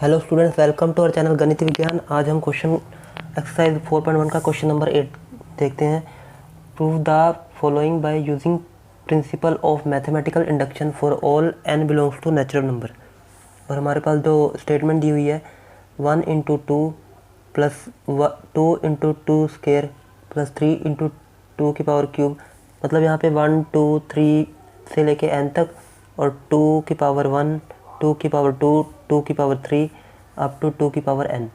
Hello students, welcome to our channel Ganit Vigyan. आज हम question exercise 4.1 का क्वेश्चन नंबर 8 देखते हैं। Prove the following by using principle of mathematical induction for all n belongs to natural number. और हमारे पास जो स्टेटमेंट दी हुई है 1 into two plus 2 into two square plus 3 into two की पावर क्यूब, मतलब यहाँ पे 1 2 3 से लेके n तक और 2 की पावर 1 2 की पावर 2 2 की पावर 3 अप टू 2 की पावर n।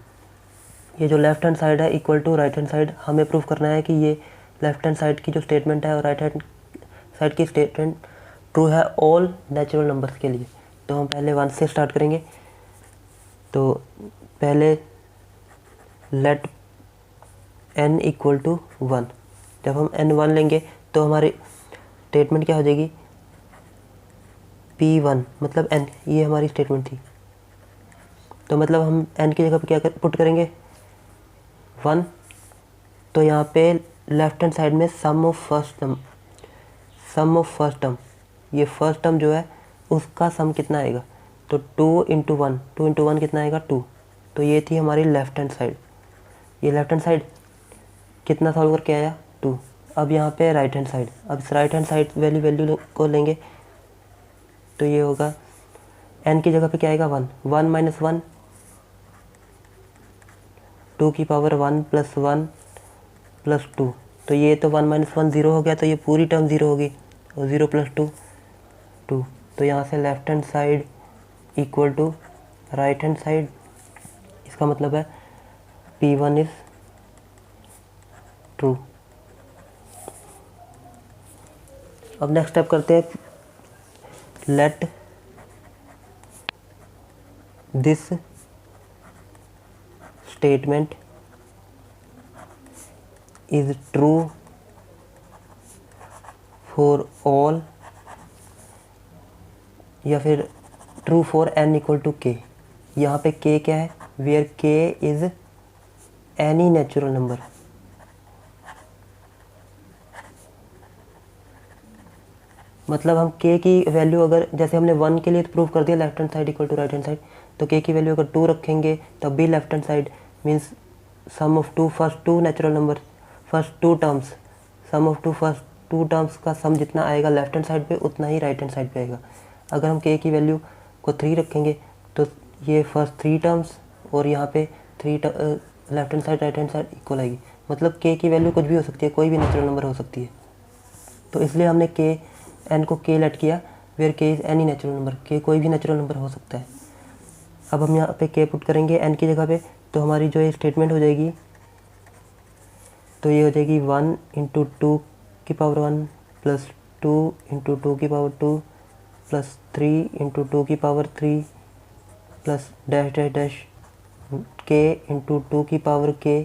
ये जो लेफ्ट हैंड साइड है equal to right hand side, हमें प्रूफ करना है कि ये लेफ्ट हैंड साइड की जो स्टेटमेंट है और राइट हैंड साइड की स्टेटमेंट ट्रू है ऑल नेचुरल नंबर्स के लिए। तो हम पहले 1 से स्टार्ट करेंगे। तो पहले लेट n इक्वल टू 1। जब हम n 1 लेंगे तो हमारी स्टेटमेंट क्या हो जाएगी, P1 मतलब n, ये हमारी स्टेटमेंट थी। तो मतलब हम n की जगह पे क्या पुट करेंगे 1। तो यहाँ पे लेफ्ट हैंड साइड में सम ऑफ फर्स्ट टर्म, ये फर्स्ट टर्म जो है उसका सम कितना आएगा, तो 2 इंटू वन कितना आएगा 2। तो ये थी हमारी लेफ्ट हैंड साइड। ये लेफ्ट हैंड साइड कितना सॉल्व करके आया 2। अब यहाँ पे राइट हैंड साइड, अब इस राइट हैंड साइड वैल्यू को लेंगे तो ये होगा n की जगह पे क्या आएगा 1 माइनस 1 2 की पावर 1 प्लस 1 प्लस 2। तो ये तो 1 माइनस 1 0 हो गया, तो ये पूरी टर्म 0 होगी और 0 प्लस 2 2। तो यहाँ से left hand side equal to right hand side, इसका मतलब है P1 इज ट्रू। अब नेक्स्ट स्टेप करते हैं, let this statement is true for all, या फिर true for n equal to k। यहाँ पे k क्या है, where k is any natural number. मतलब हम k की वैल्यू अगर, जैसे हमने 1 के लिए तो प्रूव कर दिया left hand side equal to right hand side, तो k की वैल्यू अगर 2 रखेंगे तब भी left hand side means sum of first two natural number, first two terms, sum of first two terms का सम जितना आएगा लेफ्ट हैंड साइड पे उतना ही राइट हैंड साइड पे आएगा। अगर हम k की वैल्यू को 3 रखेंगे तो ये फर्स्ट 3 टर्म्स और यहाँ पे 3 left hand side right hand side equal आएगी। मतलब k की वैल्यू कुछ भी हो सकती है, कोई भी नेचुरल नंबर हो सकती है। तो इसलिए हमने n को k लेट किया, where k is any natural number, k कोई भी नेचुरल नंबर हो सकता है। अब हम यहाँ पे k पुट करेंगे n की जगह पे, तो हमारी जो ये स्टेटमेंट हो जाएगी, तो ये हो जाएगी 1 इंटू टू की पावर 1 प्लस 2 इंटू टू की पावर 2 प्लस 3 इंटू टू की power 3 plus dash dash dash k into two की पावर k।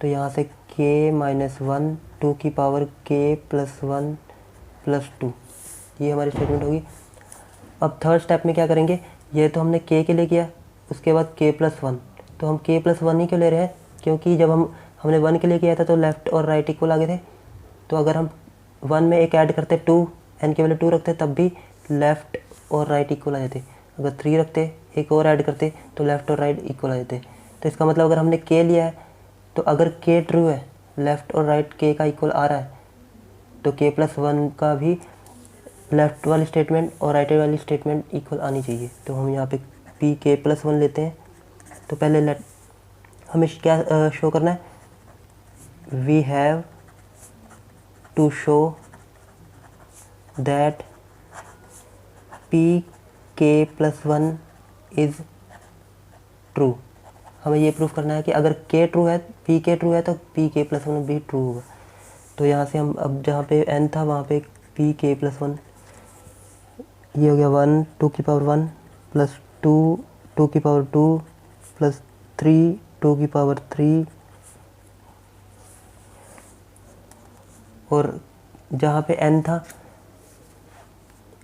तो यहाँ से k माइनस 1 2 की पावर k प्लस 1 प्लस 2, ये हमारी स्टेटमेंट होगी। अब थर्ड स्टेप में क्या करेंगे, ये तो हमने k के लिए किया, उसके बाद k प्लस 1। तो हम k प्लस 1 ही क्यों ले रहे हैं, क्योंकि जब हमने 1 के लिए किया था तो लेफ़्ट और राइट इक्वल आ गए थे। तो अगर हम 1 में एक ऐड करते 2, n की वैल्यू 2 रखते तब भी लेफ़्ट और राइट इक्वल आ जाते। अगर 3 रखते एक और ऐड करते तो लेफ़्ट और राइट इक्वल आ जाते। तो इसका मतलब अगर हमने k लिया है तो अगर k ट्रू है, लेफ़्ट और राइट k का इक्वल आ रहा है, तो k प्लस 1 का भी लेफ़्ट वाली स्टेटमेंट और राइट वाली स्टेटमेंट इक्वल आनी चाहिए। तो हम यहाँ पे p k प्लस 1 लेते हैं। तो पहले लेट हमें क्या शो करना है, we have to show that p k plus 1 is true. हमें ये प्रूफ करना है कि अगर k ट्रू है, p k ट्रू है तो p k प्लस 1 भी ट्रू होगा। तो यहाँ से हम अब जहाँ पे n था वहाँ पे p k प्लस 1, ये हो गया 1 2 की पावर 1 प्लस 2 2 की पावर 2 प्लस 3 2 की पावर 3, और जहाँ पे n था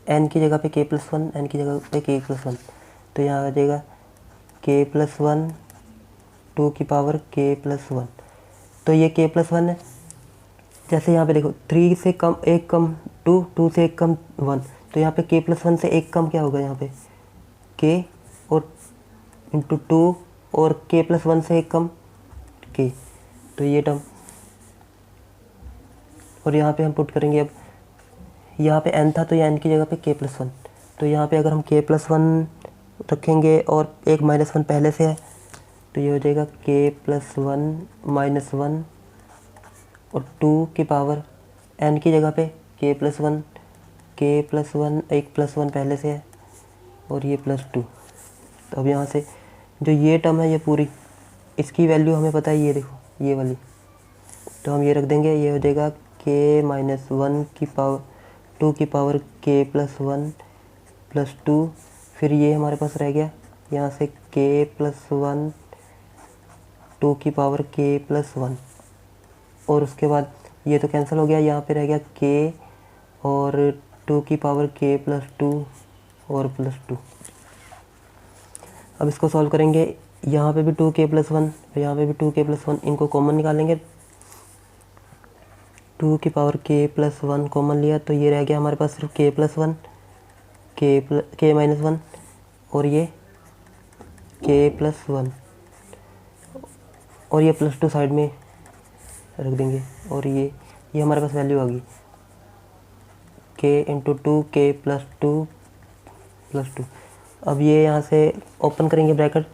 n की जगह पे k प्लस 1, n की जगह पे k प्लस 1, तो यहाँ आ जाएगा k प्लस 1 2 की पावर k प्लस 1। तो ये k प्लस 1 है। जैसे यहाँ पे देखो 3 से कम एक कम 2, 2 से एक कम 1, तो यहाँ पे k प्लस 1 से एक कम क्या होगा, यहाँ पे k और इंटू टू और के प्लस वन से एक कम के, तो ये टर्म। और यहाँ पे हम पुट करेंगे, अब यहाँ पे n था तो ये n की जगह पे k प्लस वन, तो यहाँ पे अगर हम k प्लस वन रखेंगे और एक माइनस वन पहले से है तो ये हो जाएगा k plus one minus one और 2 की पावर n की जगह पे k प्लस वन एक प्लस वन पहले से है और ये प्लस टू। तो अब यहाँ से जो ये टर्म है ये पूरी, इसकी वैल्यू हमें पता है, ये देखो ये वाली, तो हम ये रख देंगे, ये हो जाएगा k माइनस वन की पावर 2 की power k plus one plus two. फिर ये हमारे पास रह गया यहाँ से k प्लस वन 2 की पावर k प्लस वन, और उसके बाद ये तो कैंसिल हो गया, यहाँ पे रह गया k और 2 की पावर k प्लस टू और प्लस टू। अब इसको सॉल्व करेंगे, यहाँ पे भी 2k प्लस वन, यहाँ पे भी 2k प्लस वन, इनको कॉमन निकालेंगे। 2 की power k plus one common लिया तो ये रह गया हमारे पास सिर्फ k plus one, k minus one और ये k प्लस वन, और ये प्लस टू साइड में रख देंगे, और ये हमारे पास वैल्यू आ गई k इंटू टू के प्लस टू। अब ये यहाँ से ओपन करेंगे ब्रैकेट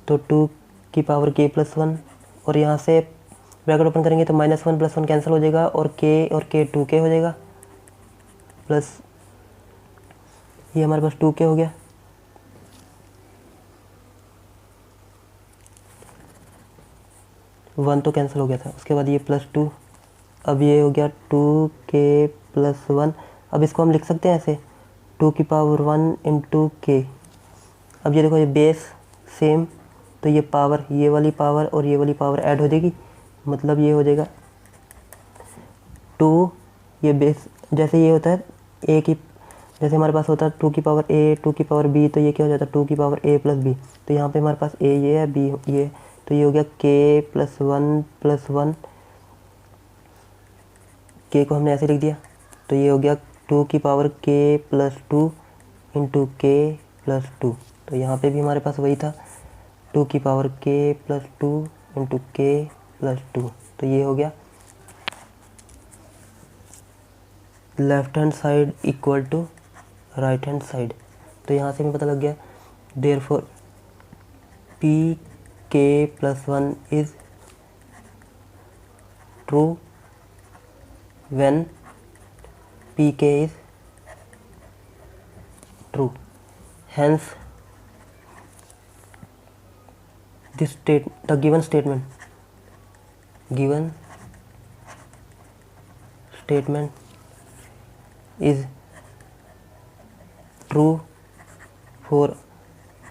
तो 2 की पावर k प्लस वन, और यहाँ से ब्रैकेट ओपन करेंगे तो minus one plus one cancel हो जाएगा और k 2k हो जाएगा, प्लस ये हमारे पास 2k हो गया। वन तो कैंसिल हो गया था, उसके बाद ये प्लस टू, अब ये हो गया 2k प्लस वन। अब इसको हम लिख सकते हैं ऐसे 2 की पावर वन इंटू के। अब ये देखो ये बेस सेम, तो ये पावर, ये वाली पावर और ये वाली पावर ऐड हो जाएगी, मतलब ये हो जाएगा 2, ये बेस जैसे ये होता है ए की, जैसे हमारे पास होता है 2 की पावर ए 2 की पावर बी, तो ये क्या हो जाता है 2 की पावर ए प्लस बी। तो यहाँ पे हमारे पास ए ये है, बी ये, तो ये हो गया k प्लस वन, k को हमने ऐसे लिख दिया, तो ये हो गया 2 की power k plus two into k plus two. तो यहाँ पे भी हमारे पास वही था 2 की power k plus two into k plus two. तो ये हो गया left hand side equal to right hand side. तो यहाँ से हमें पता लग गया therefore P k plus one is true when P k is true, hence the given statement is true for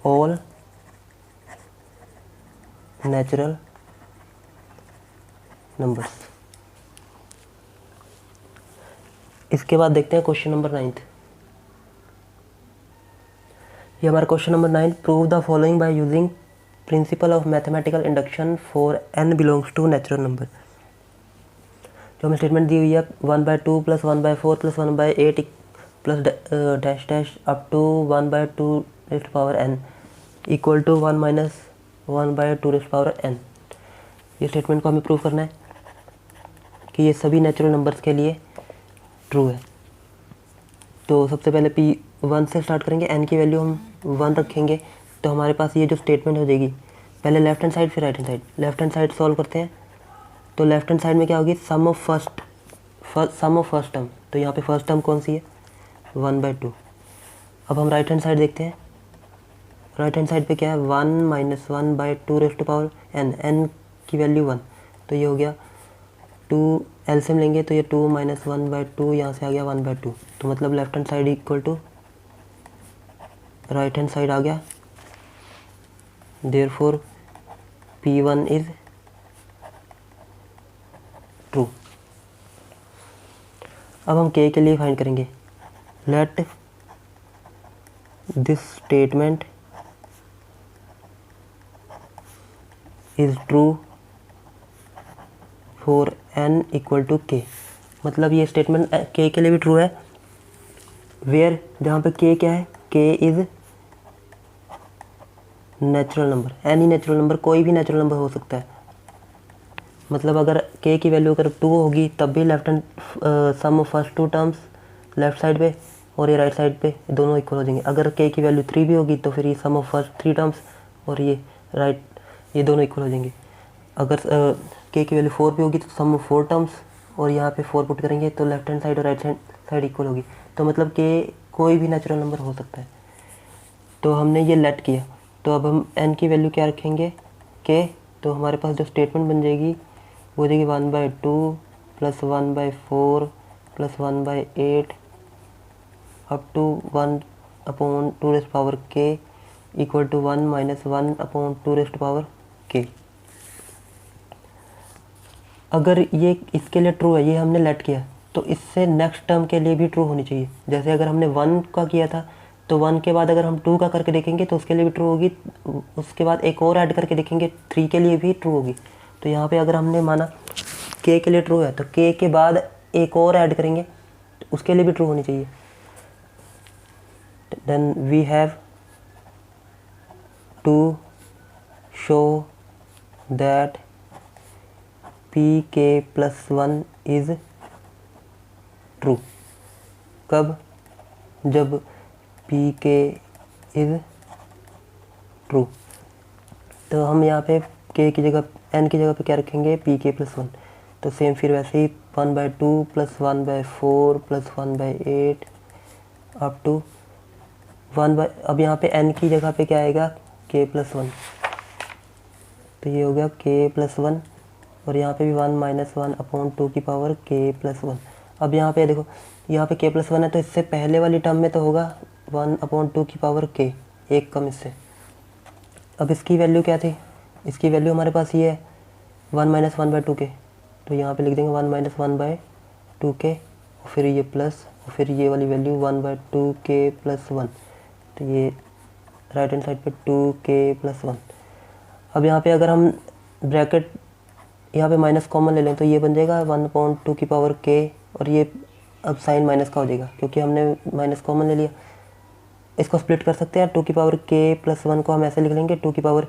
all natural numbers। इसके बाद देखते हैं क्वेश्चन नंबर 9। ये हमारा question number 9, prove the following by using principle of mathematical induction for n belongs to natural number. जो हमें statement दी हुई है 1/2 plus 1/4 plus 1/8 plus dash dash up to 1/2 raised power n equal to 1 minus 1/2 raised power n। ये statement को हमें prove करना है कि ये सभी नेचुरल नंबर्स के लिए ट्रू है। तो सबसे पहले p1 से स्टार्ट करेंगे, n की वैल्यू हम 1 रखेंगे, तो हमारे पास ये जो स्टेटमेंट हो जाएगी, पहले लेफ्ट हैंड साइड फिर right hand side. Left hand side solve करते हैं, तो लेफ्ट हैंड साइड में क्या होगी, सम ऑफ फर्स्ट टर्म। तो यहाँ पे फर्स्ट टर्म कौन सी है 1/2। अब हम राइट हैंड साइड देखते हैं, राइट हैंड साइड पे क्या है 1 minus 1/2 raised to power n की वैल्यू 1, तो ये हो गया 2 एलसीएम लेंगे तो ये 2 माइनस 1/2 यहाँ से आ गया 1/2। तो मतलब left hand side equal to right hand side आ गया, देयरफॉर p1 इज ट्रू। अब हम k के लिए फाइंड करेंगे, let this statement is true for n equal to k। मतलब ये स्टेटमेंट k के लिए भी ट्रू है, वेयर जहाँ पे k क्या है, k is natural number, any natural number, कोई भी नेचुरल नंबर हो सकता है। मतलब अगर k की वैल्यू अगर 2 होगी तब भी left hand sum of first two terms left side पे और ये राइट साइड पे दोनों इक्वल हो जाएंगे। अगर k की वैल्यू 3 भी होगी तो फिर ये सम ऑफ फर्स्ट 3 टर्म्स और ये राइट, ये दोनों इक्वल हो जाएंगे। अगर k की वैल्यू 4 भी होगी तो सम ऑफ 4 टर्म्स और यहाँ पे 4 पुट करेंगे तो लेफ्ट हैंड साइड और राइट साइड इक्वल होगी। तो मतलब k कोई भी नेचुरल नंबर हो सकता है। तो हमने ये लेट किया, तो अब हम n की वैल्यू क्या रखेंगे k, तो हमारे पास जो स्टेटमेंट बन जाएगी वो देगी 1/2 plus 1/4 plus 1/8 up to 1/2 equal to 1 minus 1/2 k। अगर ये इसके लिए ट्रू है, ये हमने लेट किया, तो इससे नेक्स्ट टर्म के लिए भी ट्रू होनी चाहिए। जैसे अगर हमने 1 का किया था तो 1 के बाद अगर हम 2 का करके देखेंगे तो उसके लिए भी ट्रू होगी, उसके बाद एक और ऐड करके देखेंगे 3 के लिए भी ट्रू होगी। तो यहाँ पे अगर हमने माना k के लिए ट्रू है तो k के बाद एक और ऐड करेंगे तो उसके लिए भी ट्रू होनी चाहिए। Then we have to show that pk+1 is true. कब? जब pk इज ट्रू। तो हम यहाँ पे k की जगह n की जगह पे क्या रखेंगे pk+1। तो सेम फिर वैसे ही 1/2 प्लस 1/4 प्लस 1/8 अप टू 1/, अब यहाँ पे n की जगह पे क्या आएगा k+1। तो ये हो गया k+1 और यहाँ पे भी 1 माइनस 1/2 की पावर k+1। अब यहाँ पे देखो, यहाँ पे k+1 है तो इससे पहले वाली टर्म में तो होगा 1/2 की पावर k, एक कम इससे। अब इसकी वैल्यू क्या थी? इसकी वैल्यू हमारे पास ये है 1 माइनस 1/2 k, तो यहाँ पे लिख देंगे 1 माइनस 1/2 k और फिर ये प्लस और फिर ये वाली वैल्यू 1/2 k+1। तो ये राइट हैंड साइड पे 2k+1। अब यहाँ पे अगर हम ब्रैकेट यहाँ पे माइनस कॉमन ले लें तो ये बन जाएगा 1/2 की पावर k और ये अब साइन माइनस का हो जाएगा क्योंकि हमने माइनस कॉमन ले लिया। इसको स्प्लिट कर सकते हैं, 2 की पावर k+1 को हम ऐसे लिख लेंगे 2 की पावर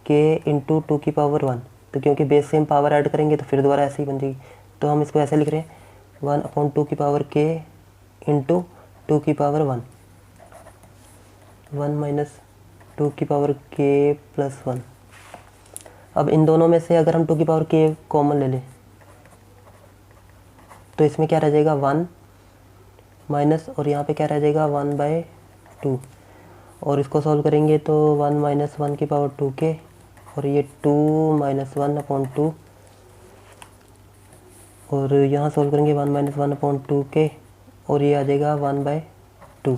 k इंटू 2 की पावर 1। तो क्योंकि बेस से हम पावर ऐड करेंगे तो फिर दोबारा ऐसे ही बन जाएगी, तो हम इसको ऐसे लिख रहे हैं 1/2 की पावर k इंटू 2 की पावर 1, 1 माइनस 2 की पावर k+1। अब इन दोनों में से अगर हम 2 की पावर k कॉमन ले लें तो इसमें क्या रह जाएगा 1 माइनस और यहाँ पे क्या रह जाएगा 1/2 और इसको सॉल्व करेंगे तो 1 माइनस 1 की पावर 2k और ये 2 माइनस 1/2 और यहाँ सॉल्व करेंगे 1 माइनस 1/2k और ये आ जाएगा 1/2।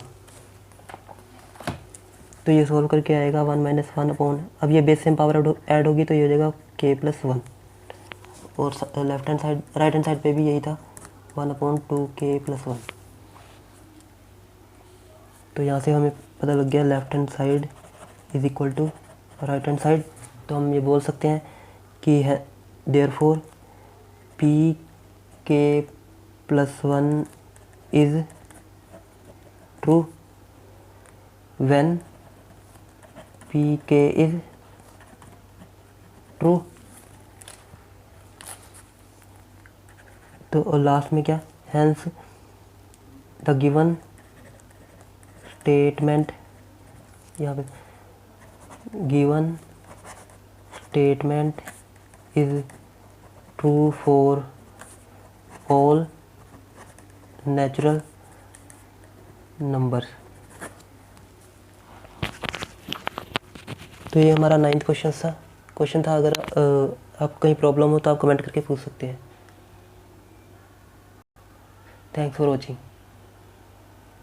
तो ये सॉल्व करके आएगा 1 माइनस 1/, अब ये बेस से पावर ऐड होगी तो ये हो जाएगा k+1 और left hand side right hand side पे भी यही था 1/2 k+1। तो यहाँ से हमें पता लग गया left hand side is equal to right hand side. तो हम ये बोल सकते हैं कि है therefore pk+1 is true when pk is true. तो लास्ट में क्या, हेंस द गिवन स्टेटमेंट, यहाँ पे given statement is true for all natural numbers. तो ये हमारा 9th क्वेश्चन था। अगर आप कहीं प्रॉब्लम हो तो आप कमेंट करके पूछ सकते हैं। Thanks for watching.